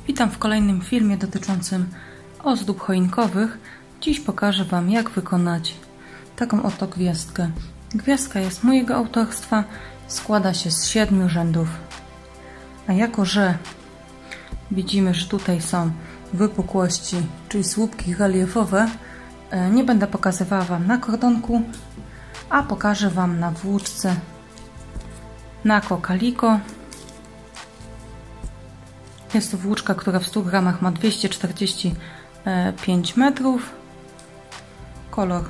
Witam w kolejnym filmie dotyczącym ozdób choinkowych. Dziś pokażę Wam, jak wykonać taką oto gwiazdkę. Gwiazdka jest mojego autorstwa, składa się z 7 rzędów. A jako że widzimy, że tutaj są wypukłości, czyli słupki reliefowe, nie będę pokazywała Wam na kordonku, a pokażę Wam na włóczce Nako Kaliko. Jest to włóczka, która w 100 gramach ma 245 metrów. Kolor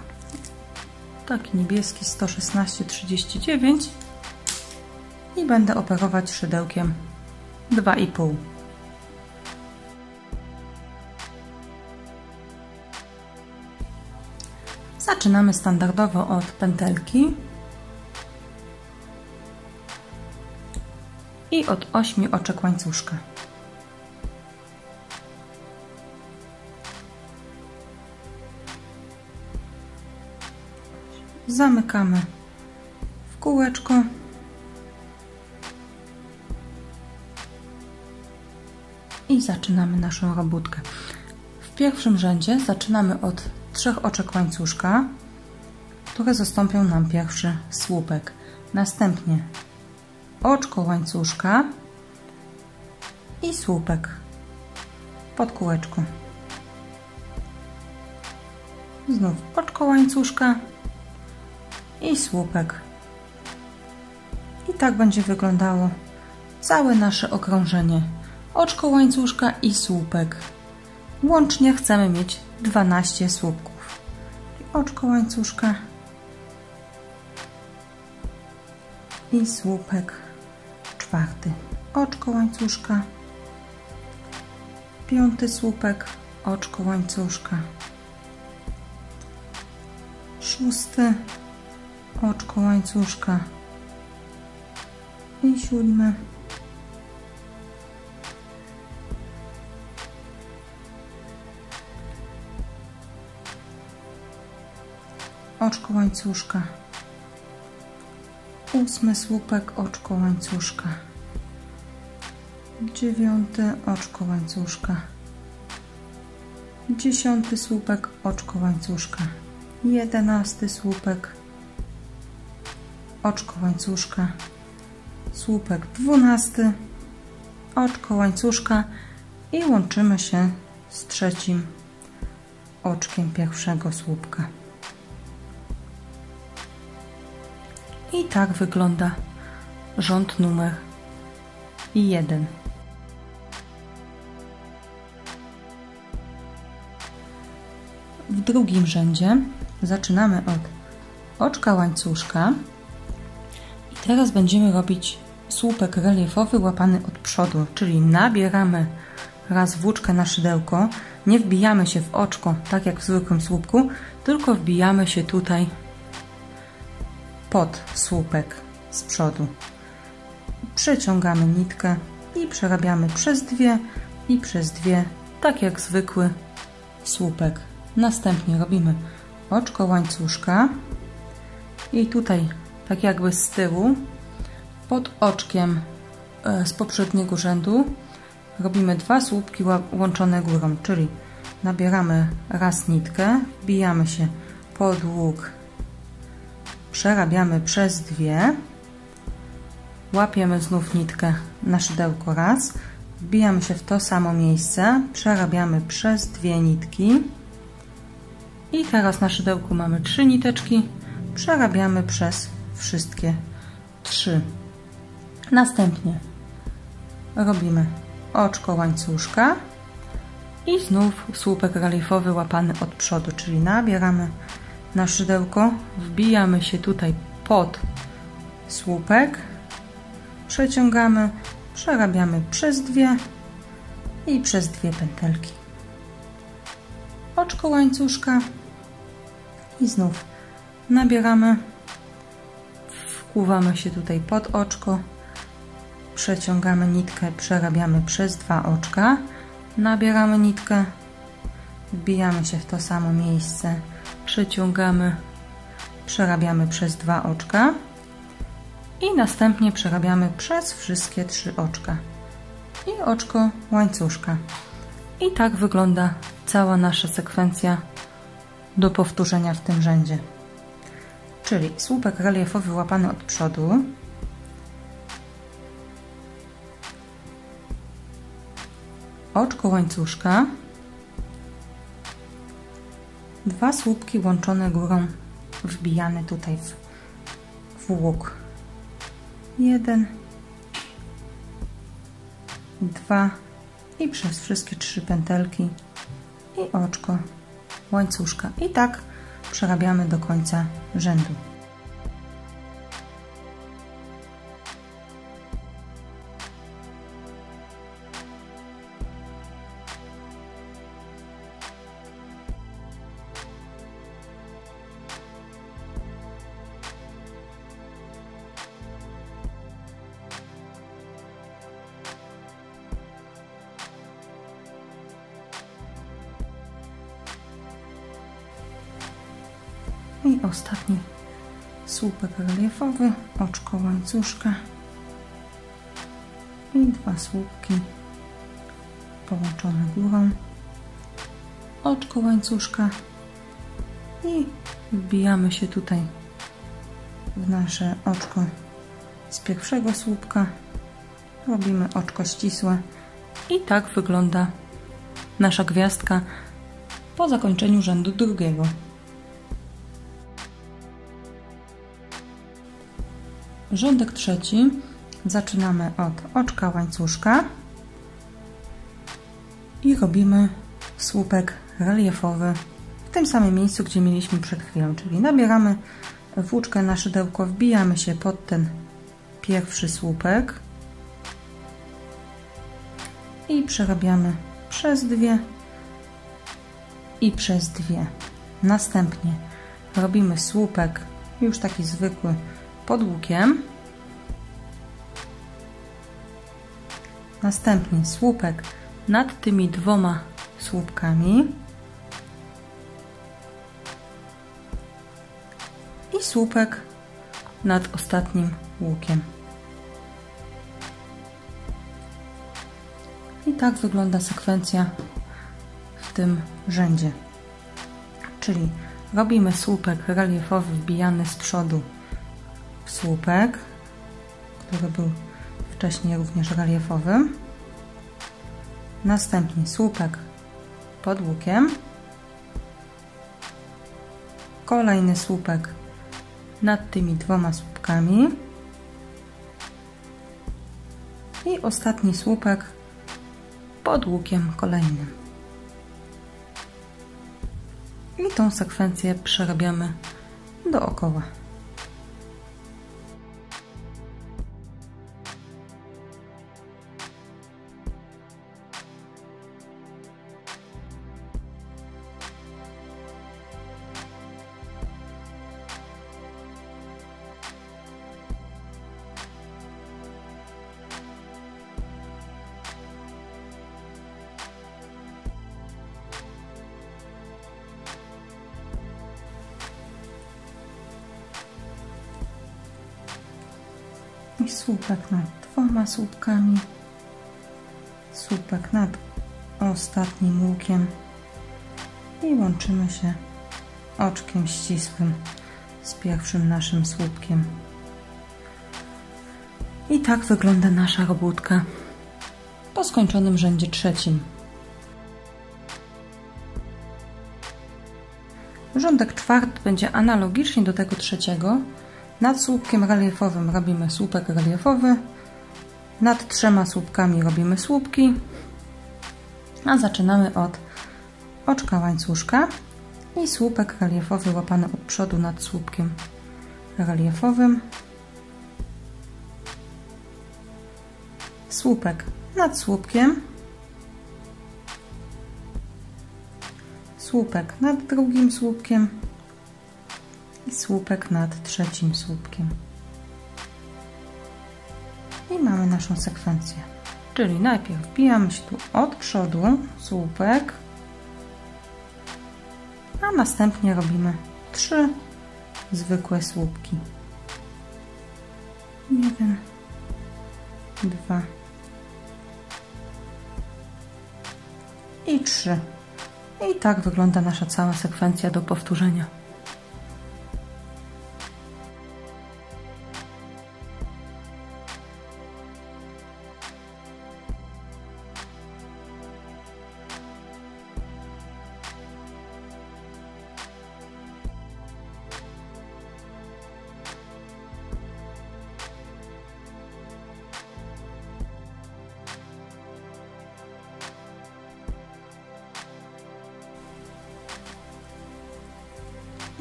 taki niebieski 116-39 i będę operować szydełkiem 2,5. Zaczynamy standardowo od pętelki i od 8 oczek łańcuszka. Zamykamy w kółeczko i zaczynamy naszą robótkę. W pierwszym rzędzie zaczynamy od 3 oczek łańcuszka, które zastąpią nam pierwszy słupek. Następnie oczko łańcuszka i słupek pod kółeczko. Znów oczko łańcuszka i słupek. I tak będzie wyglądało całe nasze okrążenie. Oczko łańcuszka i słupek. Łącznie chcemy mieć 12 słupków. Oczko łańcuszka i słupek czwarty. Oczko łańcuszka, 5. słupek, oczko łańcuszka, 6. oczko łańcuszka i 7. oczko łańcuszka, 8. słupek, oczko łańcuszka, 9. oczko łańcuszka, 10. słupek, oczko łańcuszka, 11. słupek, oczko łańcuszka, słupek 12, oczko łańcuszka i łączymy się z 3. oczkiem pierwszego słupka. I tak wygląda rząd numer 1. W drugim rzędzie zaczynamy od oczka łańcuszka i teraz będziemy robić słupek reliefowy łapany od przodu, czyli nabieramy raz włóczkę na szydełko, nie wbijamy się w oczko tak jak w zwykłym słupku, tylko wbijamy się tutaj pod słupek z przodu. Przeciągamy nitkę i przerabiamy przez 2 i przez 2, tak jak zwykły słupek. Następnie robimy oczko łańcuszka i tutaj tak jakby z tyłu pod oczkiem z poprzedniego rzędu robimy 2 słupki łączone górą, czyli nabieramy raz nitkę, wbijamy się pod łuk, przerabiamy przez 2, łapiemy znów nitkę na szydełko raz, wbijamy się w to samo miejsce, przerabiamy przez 2 nitki i teraz na szydełku mamy 3 niteczki, przerabiamy przez wszystkie 3. Następnie robimy oczko łańcuszka i znów słupek reliefowy łapany od przodu, czyli nabieramy na szydełko, wbijamy się tutaj pod słupek, przeciągamy, przerabiamy przez 2 i przez 2 pętelki. Oczko łańcuszka i znów nabieramy, wkuwamy się tutaj pod oczko, przeciągamy nitkę, przerabiamy przez 2 oczka, nabieramy nitkę, wbijamy się w to samo miejsce, przeciągamy, przerabiamy przez 2 oczka i następnie przerabiamy przez wszystkie 3 oczka. i oczko łańcuszka. I tak wygląda cała nasza sekwencja do powtórzenia w tym rzędzie. Czyli słupek reliefowy łapany od przodu, oczko łańcuszka, 2 słupki łączone górą, wbijane tutaj w łuk. 1, 2 i przez wszystkie 3 pętelki i oczko łańcuszka. I tak przerabiamy do końca rzędu. I ostatni słupek reliefowy, oczko łańcuszka i 2 słupki połączone górą, oczko łańcuszka i wbijamy się tutaj w nasze oczko z pierwszego słupka, robimy oczko ścisłe i tak wygląda nasza gwiazdka po zakończeniu rzędu drugiego. Rządek trzeci zaczynamy od oczka łańcuszka i robimy słupek reliefowy w tym samym miejscu, gdzie mieliśmy przed chwilą, czyli nabieramy włóczkę na szydełko, wbijamy się pod ten pierwszy słupek i przerabiamy przez 2 i przez 2. Następnie robimy słupek już taki zwykły pod łukiem, następnie słupek nad tymi 2 słupkami i słupek nad ostatnim łukiem. I tak wygląda sekwencja w tym rzędzie, czyli robimy słupek reliefowy wbijany z przodu, słupek, który był wcześniej również reliefowy, następnie słupek pod łukiem, kolejny słupek nad tymi 2 słupkami i ostatni słupek pod łukiem kolejnym. I tą sekwencję przerabiamy dookoła. I słupek nad 2 słupkami, słupek nad ostatnim łukiem i łączymy się oczkiem ścisłym z pierwszym naszym słupkiem. I tak wygląda nasza robótka po skończonym rzędzie trzecim. Rządek czwarty będzie analogicznie do tego trzeciego. Nad słupkiem reliefowym robimy słupek reliefowy, nad 3 słupkami robimy słupki, a zaczynamy od oczka łańcuszka i słupek reliefowy łapany od przodu nad słupkiem reliefowym, słupek nad słupkiem, słupek nad drugim słupkiem i słupek nad trzecim słupkiem. I mamy naszą sekwencję. Czyli najpierw wbijamy się tu od przodu słupek, a następnie robimy 3 zwykłe słupki. 1, 2, i 3. I tak wygląda nasza cała sekwencja do powtórzenia.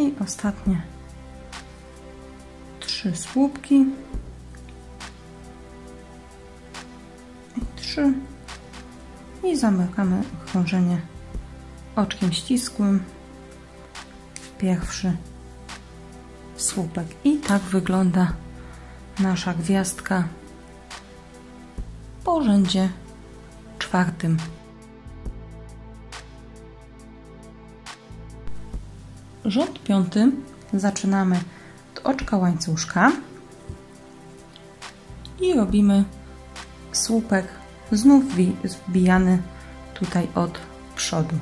I ostatnie 3 słupki i 3 i zamykamy okrążenie oczkiem ścisłym w pierwszy słupek. I tak wygląda nasza gwiazdka po rzędzie 4. Rząd 5 zaczynamy od oczka łańcuszka i robimy słupek znów wbijany tutaj od przodu.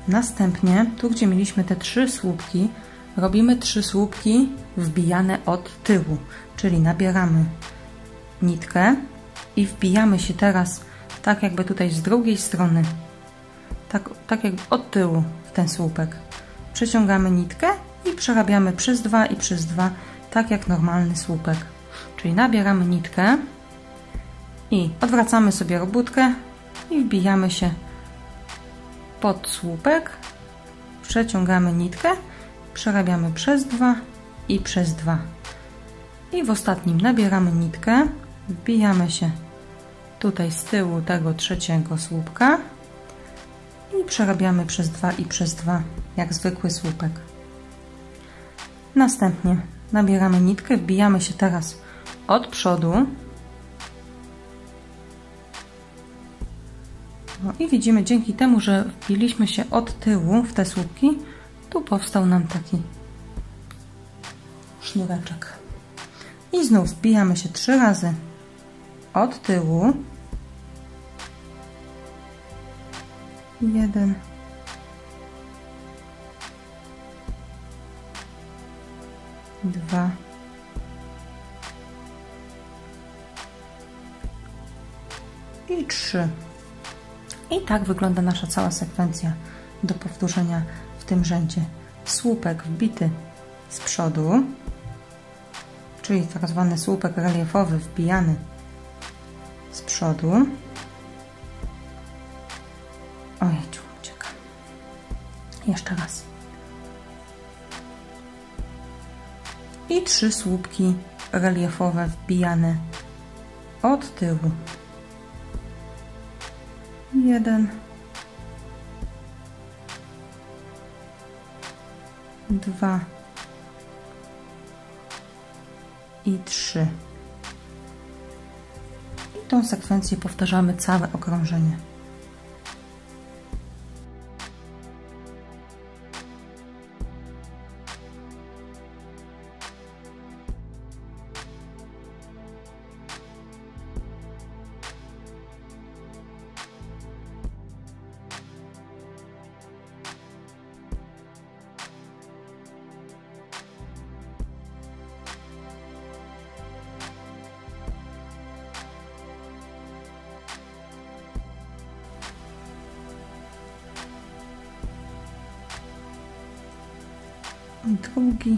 Następnie, tu gdzie mieliśmy te 3 słupki, robimy 3 słupki wbijane od tyłu, czyli nabieramy nitkę i wbijamy się teraz tak jakby tutaj z drugiej strony, tak jakby od tyłu w ten słupek. Przeciągamy nitkę i przerabiamy przez 2 i przez 2, tak jak normalny słupek. Czyli nabieramy nitkę i odwracamy sobie robótkę i wbijamy się pod słupek, przeciągamy nitkę, przerabiamy przez 2 i przez 2. I w ostatnim nabieramy nitkę, wbijamy się tutaj z tyłu tego 3. słupka i przerabiamy przez 2 i przez 2, jak zwykły słupek. Następnie nabieramy nitkę, wbijamy się teraz od przodu. No i widzimy, dzięki temu, że wbiliśmy się od tyłu w te słupki, tu powstał nam taki sznureczek. I znów wbijamy się 3 razy od tyłu. 1, 2 i 3. I tak wygląda nasza cała sekwencja do powtórzenia w tym rzędzie. Słupek wbity z przodu, czyli tak zwany słupek reliefowy wbijany z przodu. Ojejciu, ucieka. Jeszcze raz. I 3 słupki reliefowe wbijane od tyłu. 1, 2 i 3. I tą sekwencję powtarzamy całe okrążenie. Drugi,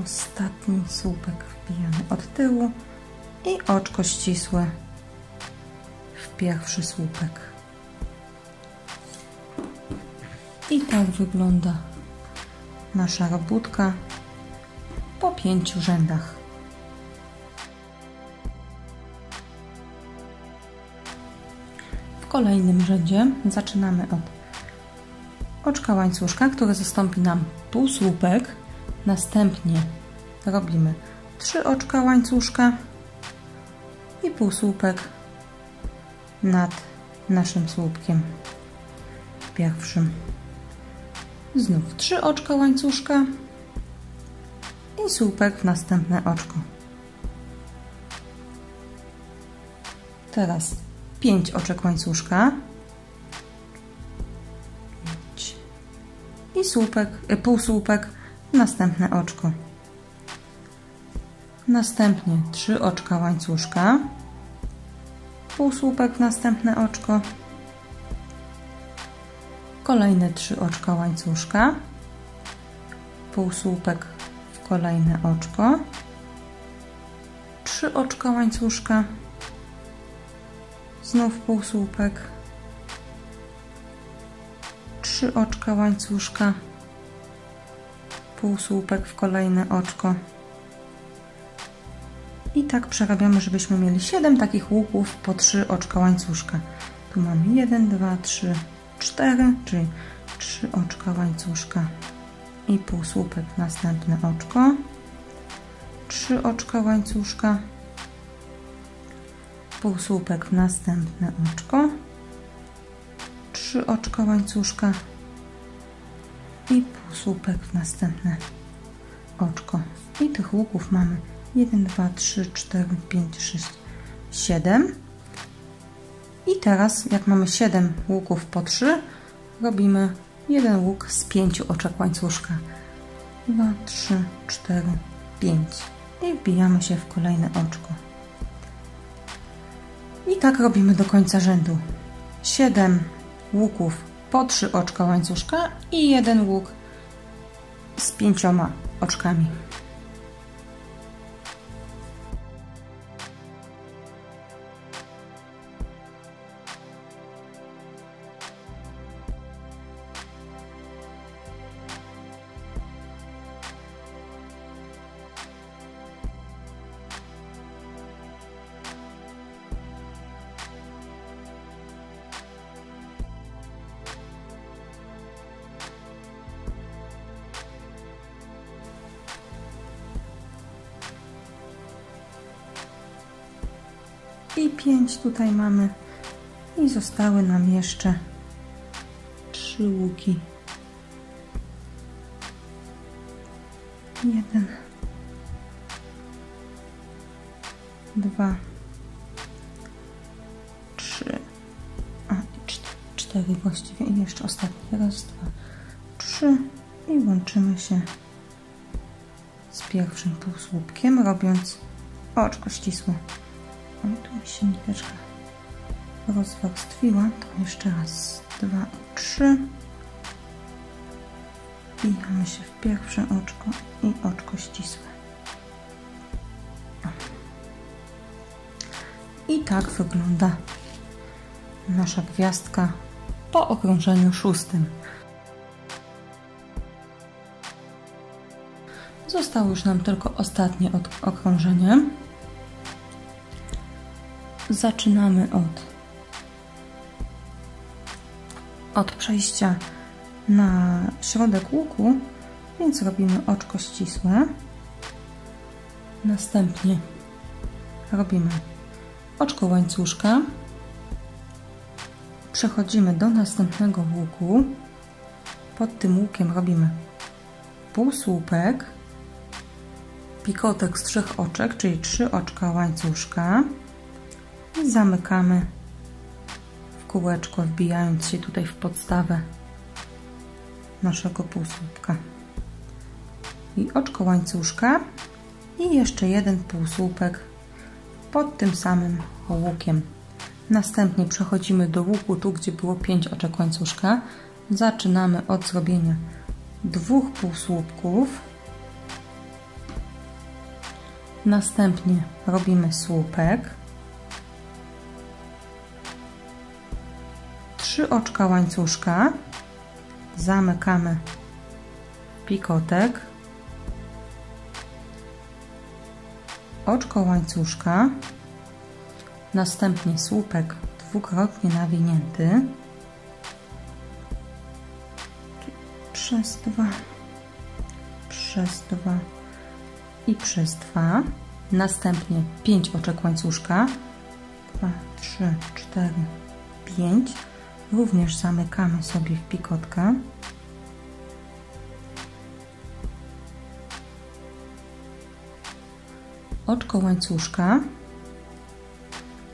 ostatni słupek wbijamy od tyłu i oczko ścisłe w pierwszy słupek. I tak wygląda nasza robótka po 5 rzędach. W kolejnym rzędzie zaczynamy od oczka łańcuszka, który zastąpi nam półsłupek. Następnie robimy 3 oczka łańcuszka i półsłupek nad naszym słupkiem pierwszym. Znów 3 oczka łańcuszka i słupek w następne oczko. Teraz 5 oczek łańcuszka i słupek, półsłupek w następne oczko. Następnie 3 oczka łańcuszka, półsłupek w następne oczko, kolejne 3 oczka łańcuszka, półsłupek w kolejne oczko, 3 oczka łańcuszka, znów półsłupek, 3 oczka łańcuszka, półsłupek w kolejne oczko. I tak przerabiamy, żebyśmy mieli 7 takich łuków po 3 oczka łańcuszka. Tu mamy 1, 2, 3, 4, czyli 3 oczka łańcuszka i półsłupek w następne oczko, 3 oczka łańcuszka, półsłupek w następne oczko, 3 oczka łańcuszka i półsłupek w następne oczko. I tych łuków mamy 1, 2, 3, 4, 5, 6, 7. I teraz, jak mamy 7 łuków po 3, robimy jeden łuk z 5 oczek łańcuszka. 2, 3, 4, 5. I wbijamy się w kolejne oczko. I tak robimy do końca rzędu. 7 łuków po 3 oczka łańcuszka i jeden łuk z 5 oczkami. I 5 tutaj mamy i zostały nam jeszcze 3 łuki. 1, 2, 3, a 4 właściwie i jeszcze ostatni. Raz, 2, 3 i łączymy się z pierwszym półsłupkiem, robiąc oczko ścisłe. Oj, tu mi się niteczka rozwarstwiła. To jeszcze raz, 2 i 3. Wbijamy się w pierwsze oczko i oczko ścisłe. I tak wygląda nasza gwiazdka po okrążeniu 6. Zostało już nam tylko ostatnie okrążenie. Zaczynamy od przejścia na środek łuku, więc robimy oczko ścisłe. Następnie robimy oczko łańcuszka. Przechodzimy do następnego łuku. Pod tym łukiem robimy półsłupek, pikotek z 3 oczek, czyli 3 oczka łańcuszka. I zamykamy w kółeczko, wbijając się tutaj w podstawę naszego półsłupka. I oczko łańcuszka i jeszcze jeden półsłupek pod tym samym łukiem. Następnie przechodzimy do łuku, tu gdzie było 5 oczek łańcuszka. Zaczynamy od zrobienia 2 półsłupków. Następnie robimy słupek. 3 oczka łańcuszka, zamykamy pikotek, oczko łańcuszka, następnie słupek dwukrotnie nawinięty, przez 2, przez 2 i przez 2, następnie 5 oczek łańcuszka, 2, 3, 4, 5, również zamykamy sobie w pikotkę. Oczko łańcuszka,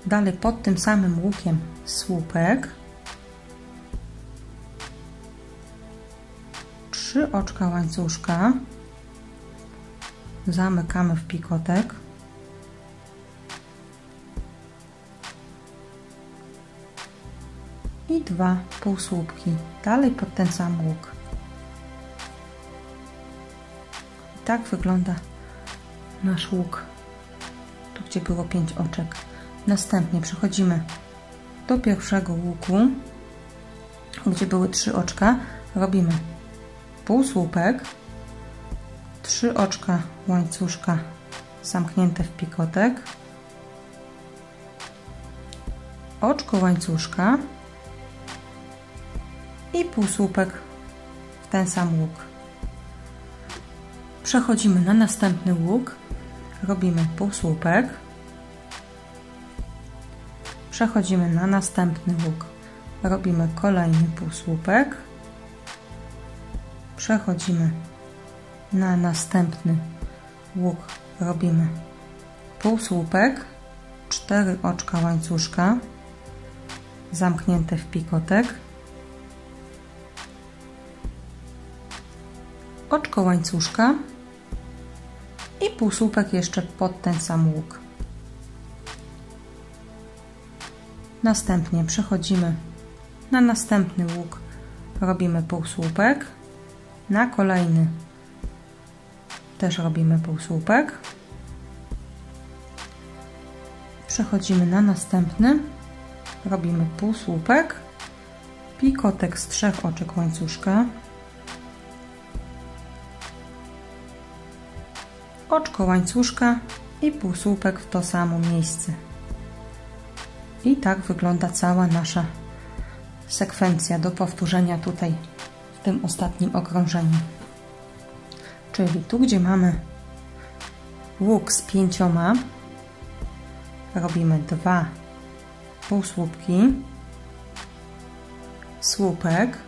Dalej pod tym samym łukiem słupek, 3 oczka łańcuszka, zamykamy w pikotek i 2 półsłupki dalej pod ten sam łuk. I tak wygląda nasz łuk, tu gdzie było 5 oczek. Następnie przechodzimy do pierwszego łuku, gdzie były 3 oczka, robimy półsłupek, 3 oczka łańcuszka zamknięte w pikotek, oczko łańcuszka i półsłupek w ten sam łuk. Przechodzimy na następny łuk, robimy półsłupek, przechodzimy na następny łuk, robimy kolejny półsłupek, przechodzimy na następny łuk, robimy półsłupek, 4 oczka łańcuszka zamknięte w pikotek, oczko łańcuszka i półsłupek jeszcze pod ten sam łuk. Następnie przechodzimy na następny łuk, robimy półsłupek, na kolejny też robimy półsłupek, przechodzimy na następny, robimy półsłupek, pikotek z 3 oczek łańcuszka, oczko łańcuszka i półsłupek w to samo miejsce. I tak wygląda cała nasza sekwencja do powtórzenia tutaj w tym ostatnim okrążeniu. Czyli tu, gdzie mamy łuk z 5, robimy 2 półsłupki, słupek,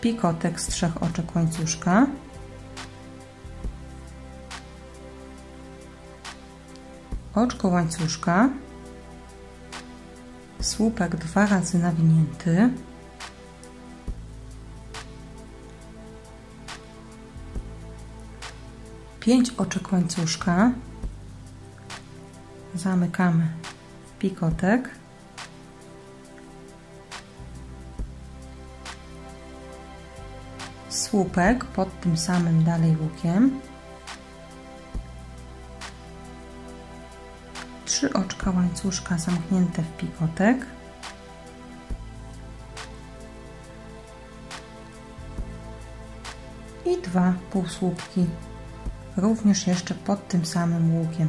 pikotek z 3 oczek łańcuszka, oczko łańcuszka, słupek 2 razy nawinięty, pięć oczek łańcuszka, zamykamy w pikotek, słupek pod tym samym dalej łukiem, 3 oczka łańcuszka zamknięte w pikotek, i 2 półsłupki również jeszcze pod tym samym łukiem.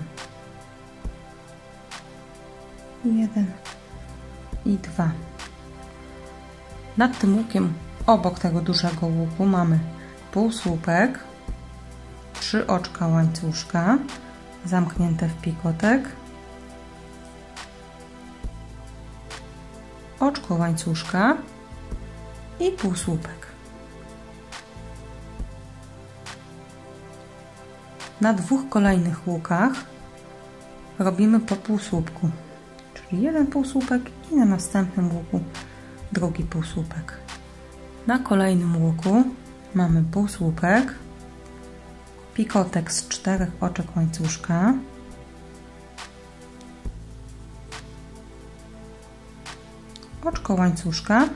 1 i 2. Nad tym łukiem, obok tego dużego łuku, mamy półsłupek, 3 oczka łańcuszka zamknięte w pikotek, oczko łańcuszka i półsłupek. Na 2 kolejnych łukach robimy po półsłupku, czyli 1 półsłupek i na następnym łuku drugi półsłupek. Na kolejnym łuku mamy półsłupek, pikotek z 4 oczek łańcuszka, oczko łańcuszka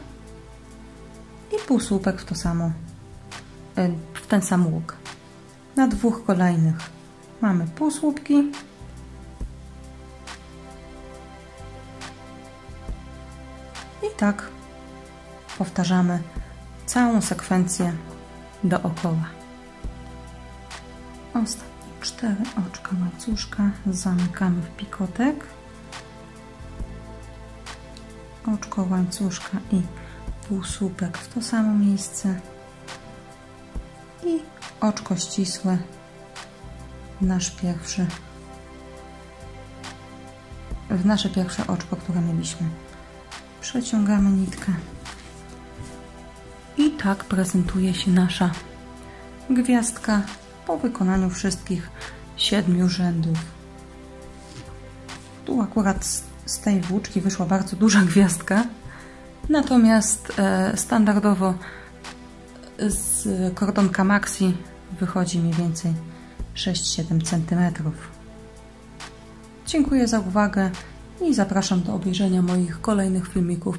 i półsłupek w to samo, w ten sam łuk. Na 2 kolejnych mamy półsłupki i tak powtarzamy całą sekwencję dookoła. Ostatnie 4 oczka łańcuszka zamykamy w pikotek, oczko łańcuszka i półsłupek w to samo miejsce i oczko ścisłe w nasze pierwsze oczko, które mieliśmy. Przeciągamy nitkę i tak prezentuje się nasza gwiazdka po wykonaniu wszystkich 7 rzędów. Tu akurat z tej włóczki wyszła bardzo duża gwiazdka, natomiast standardowo z kordonka Maxi wychodzi mniej więcej 6-7 cm. Dziękuję za uwagę i zapraszam do obejrzenia moich kolejnych filmików.